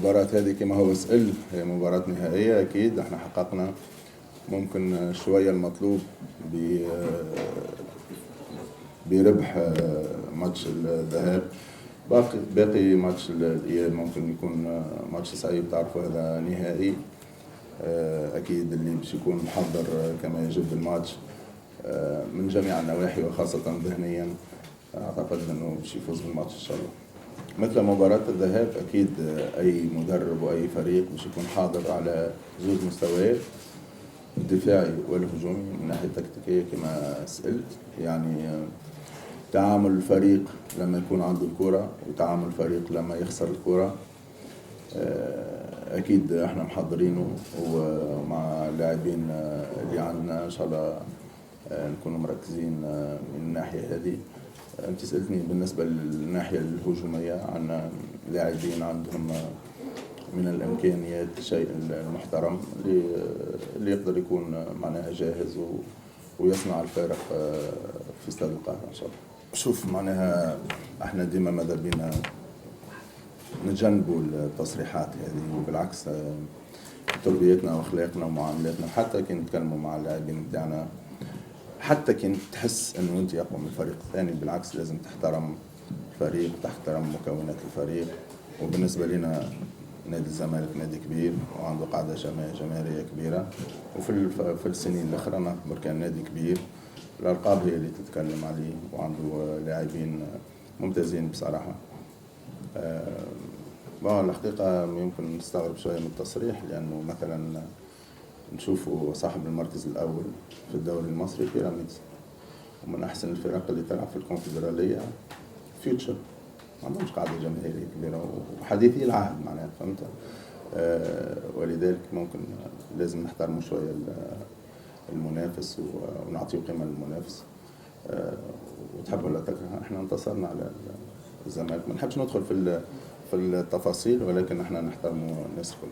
المباراة هذه كما هو سئل هي مباراة نهائية. أكيد احنا حققنا ممكن شوية المطلوب بربح ماتش الذهاب. باقي ماتش الإياب ممكن يكون ماتش صعيب، تعرفوا هذا نهائي. أكيد اللي باش يكون محضر كما يجب الماتش من جميع النواحي وخاصة ذهنيا، أعتقد أنه باش يفوز بالماتش إن شاء الله. مثل مباراة الذهاب أكيد أي مدرب وأي فريق باش يكون حاضر على زوج مستويات، الدفاعي والهجومي. من الناحية التكتيكية كما سألت، يعني تعامل الفريق لما يكون عنده الكرة وتعامل الفريق لما يخسر الكرة، أكيد احنا محضرينه ومع اللاعبين اللي عندنا إن شاء الله نكونوا مركزين من الناحية هذه. أنت سألتني بالنسبة للناحية الهجومية، عندنا لاعبين عندهم من الإمكانيات الشيء المحترم اللي يقدر يكون معناها جاهز ويصنع الفارق في استاد القاهرة إن شاء الله. شوف معناها احنا ديما ماذا بينا نتجنبوا التصريحات هذه، وبالعكس تربيتنا واخلاقنا ومعاملاتنا حتى كي نتكلموا مع اللاعبين بتاعنا، حتى كي تحس انه انت اقوى من الفريق الثاني، بالعكس لازم تحترم الفريق وتحترم مكونات الفريق. وبالنسبه لنا نادي الزمالك نادي كبير وعنده قاعده جماهيريه كبيره، وفي السنين الاخرى نعتبر كان نادي كبير، الارقام هي اللي تتكلم عليه، وعنده لاعبين ممتازين بصراحه. الحقيقه يمكن نستغرب شويه من التصريح، لانه مثلا نشوفوا صاحب المركز الأول في الدوري المصري بيراميدز، ومن أحسن الفرق اللي تلعب في الكونفدرالية فيوتشر، ما عندهمش قاعدة جماهيرية كبيرة وحديثي العهد معناها، فهمت؟ ولذلك ممكن لازم نحترموا شوية المنافس ونعطيه قيمة للمنافس. وتحب ولا تكره، احنا انتصرنا على الزمالك، ما نحبش ندخل في التفاصيل، ولكن احنا نحترموا الناس الكل.